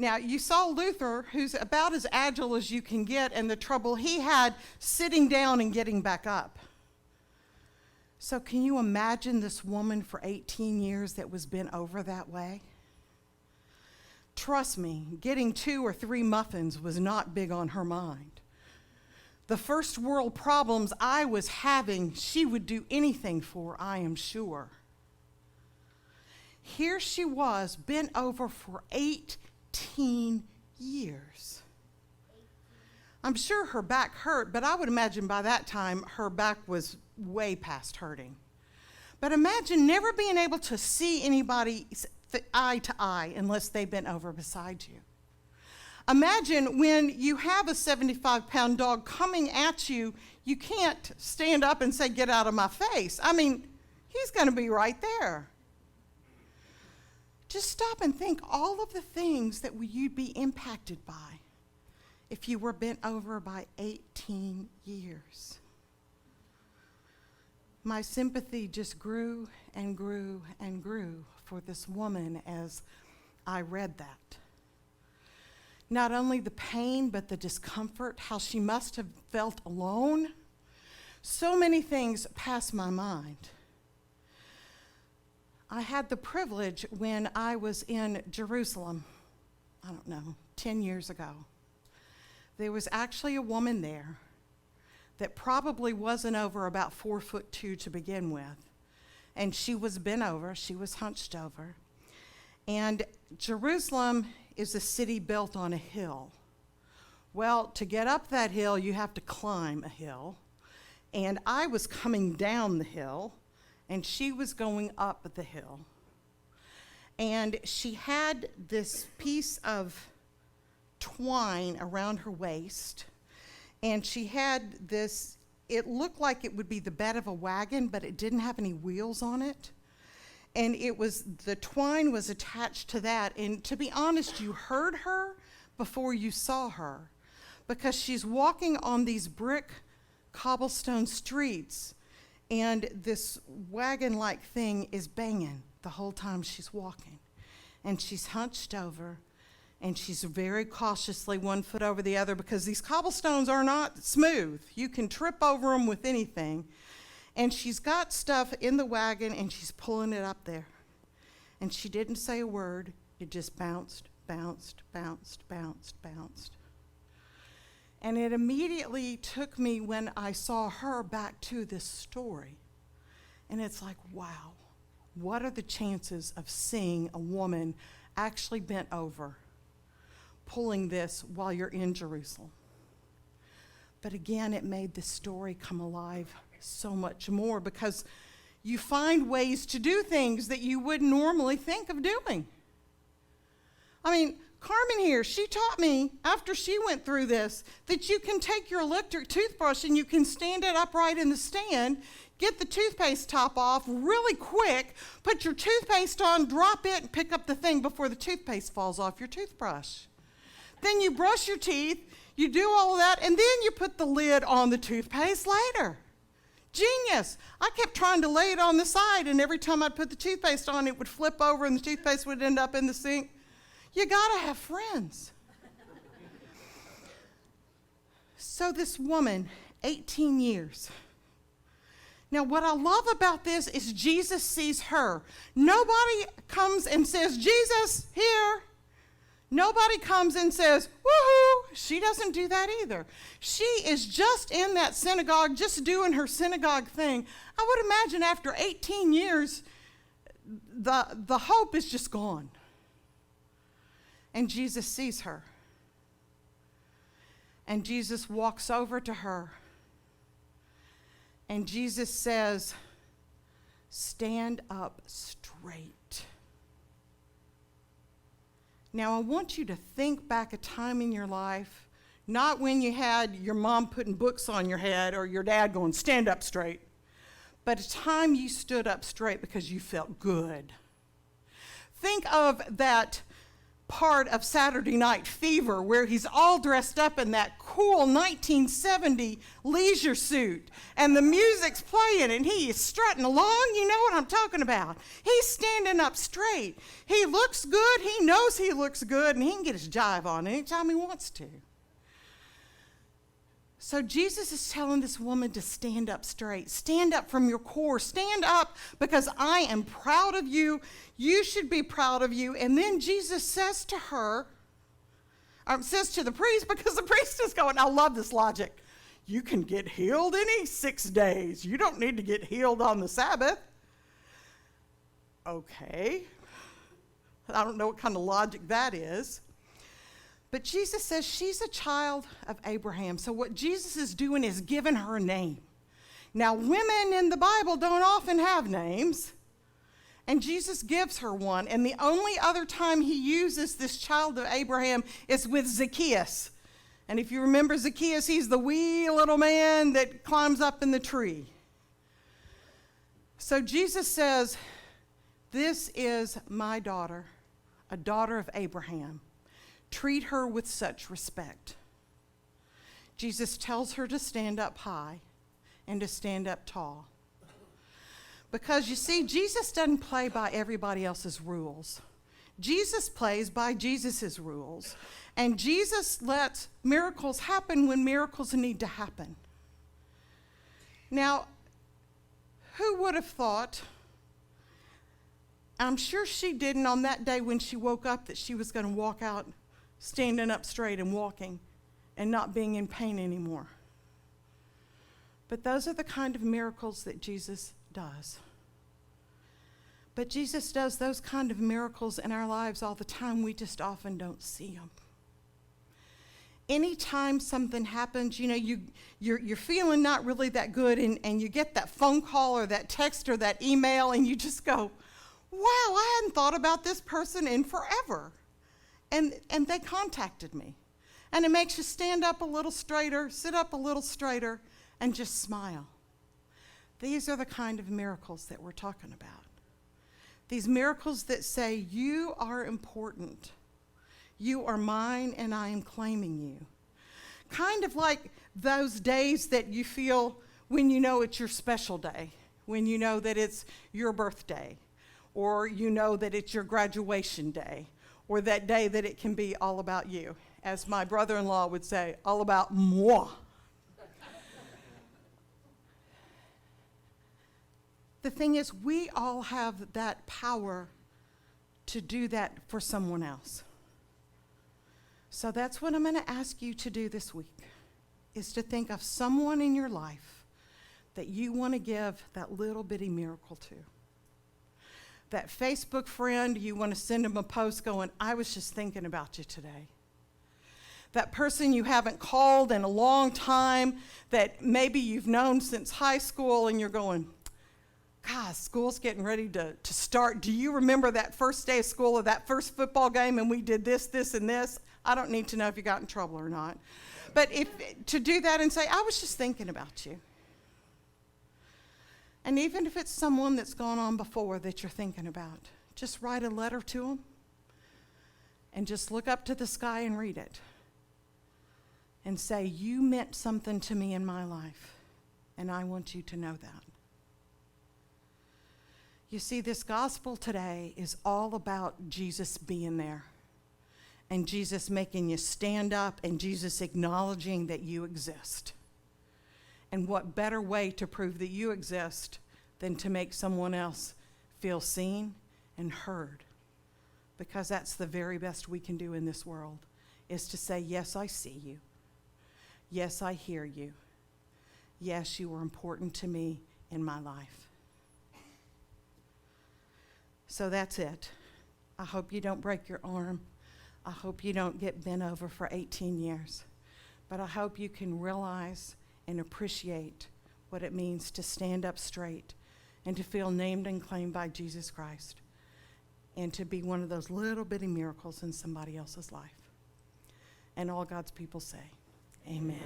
Now, you saw Luther, who's about as agile as you can get, and the trouble he had sitting down and getting back up. So can you imagine this woman for 18 years that was bent over that way? Trust me, getting 2 or 3 muffins was not big on her mind. The first world problems I was having, she would do anything for, I am sure. Here she was, bent over for 18 years. I'm sure her back hurt, but I would imagine by that time her back was way past hurting. But imagine never being able to see anybody eye to eye unless they bent over beside you. Imagine when you have a 75-pound dog coming at you, you can't stand up and say, "Get out of my face." I mean, he's going to be right there. Just stop and think all of the things that you'd be impacted by if you were bent over by 18 years. My sympathy just grew and grew and grew for this woman as I read that. Not only the pain, but the discomfort, how she must have felt alone. So many things passed my mind. I had the privilege when I was in Jerusalem, 10 years ago. There was actually a woman there that probably wasn't over about 4'2" to begin with. And she was bent over, she was hunched over. And Jerusalem is a city built on a hill. Well, to get up that hill, you have to climb a hill. And I was coming down the hill, and she was going up the hill. And she had this piece of twine around her waist, and she had this, it looked like it would be the bed of a wagon, but it didn't have any wheels on it. And the twine was attached to that. And to be honest, you heard her before you saw her, because she's walking on these brick cobblestone streets, and this wagon-like thing is banging the whole time she's walking. And she's hunched over, and she's very cautiously 1 foot over the other, because these cobblestones are not smooth. You can trip over them with anything. And she's got stuff in the wagon, and she's pulling it up there. And she didn't say a word. It just bounced, bounced, bounced, bounced, bounced. And it immediately took me, when I saw her, back to this story. And it's like, wow, what are the chances of seeing a woman actually bent over, pulling this while you're in Jerusalem? But again, it made the story come alive so much more, because you find ways to do things that you wouldn't normally think of doing. I mean, Carmen here, she taught me after she went through this that you can take your electric toothbrush and you can stand it upright in the stand, get the toothpaste top off really quick, put your toothpaste on, drop it, and pick up the thing before the toothpaste falls off your toothbrush. Then you brush your teeth, you do all of that, and then you put the lid on the toothpaste later. Genius. I kept trying to lay it on the side, and every time I'd put the toothpaste on, it would flip over and the toothpaste would end up in the sink. You gotta have friends. So this woman, 18 years. Now what I love about this is Jesus sees her. Nobody comes and says, "Jesus, here." Nobody comes and says, "Woohoo." She doesn't do that either. She is just in that synagogue, just doing her synagogue thing. I would imagine after 18 years, the hope is just gone. And Jesus sees her. And Jesus walks over to her. And Jesus says, "Stand up straight." Now, I want you to think back a time in your life, not when you had your mom putting books on your head or your dad going, "Stand up straight," but a time you stood up straight because you felt good. Think of that part of Saturday Night Fever where he's all dressed up in that cool 1970 leisure suit and the music's playing and he is strutting along. You know what I'm talking about. He's standing up straight. He looks good. He knows he looks good, and he can get his jive on anytime he wants to. So Jesus is telling this woman to stand up straight. Stand up from your core. Stand up because I am proud of you. You should be proud of you. And then Jesus says to her, says to the priest, because the priest is going, I love this logic. You can get healed any 6 days. You don't need to get healed on the Sabbath. Okay. I don't know what kind of logic that is. But Jesus says she's a child of Abraham. So what Jesus is doing is giving her a name. Now, women in the Bible don't often have names. And Jesus gives her one. And the only other time he uses this child of Abraham is with Zacchaeus. And if you remember Zacchaeus, he's the wee little man that climbs up in the tree. So Jesus says, this is my daughter, a daughter of Abraham. Treat her with such respect. Jesus tells her to stand up high and to stand up tall. Because you see, Jesus doesn't play by everybody else's rules. Jesus plays by Jesus's rules. And Jesus lets miracles happen when miracles need to happen. Now, who would have thought, I'm sure she didn't on that day when she woke up, that she was going to walk out standing up straight and walking and not being in pain anymore. But those are the kind of miracles that Jesus does. But Jesus does those kind of miracles in our lives all the time. We just often don't see them. Anytime something happens, you're feeling not really that good, and you get that phone call or that text or that email, and you just go, wow, I hadn't thought about this person in forever. And they contacted me. And it makes you stand up a little straighter, sit up a little straighter, and just smile. These are the kind of miracles that we're talking about. These miracles that say, you are important. You are mine, and I am claiming you. Kind of like those days that you feel when you know it's your special day, when you know that it's your birthday, or you know that it's your graduation day, or that day that it can be all about you. As my brother-in-law would say, all about moi. The thing is, we all have that power to do that for someone else. So that's what I'm going to ask you to do this week, is to think of someone in your life that you want to give that little bitty miracle to. That Facebook friend, you want to send them a post going, I was just thinking about you today. That person you haven't called in a long time, that maybe you've known since high school, and you're going, God, school's getting ready to start. Do you remember that first day of school or that first football game and we did this, this, and this? I don't need to know if you got in trouble or not. But to do that and say, I was just thinking about you. And even if it's someone that's gone on before that you're thinking about, just write a letter to them and just look up to the sky and read it and say, you meant something to me in my life, and I want you to know that. You see, this gospel today is all about Jesus being there and Jesus making you stand up and Jesus acknowledging that you exist. And what better way to prove that you exist than to make someone else feel seen and heard? Because that's the very best we can do in this world, is to say, yes, I see you. Yes, I hear you. Yes, you are important to me in my life. So that's it. I hope you don't break your arm. I hope you don't get bent over for 18 years. But I hope you can realize and appreciate what it means to stand up straight and to feel named and claimed by Jesus Christ and to be one of those little bitty miracles in somebody else's life. And all God's people say, amen.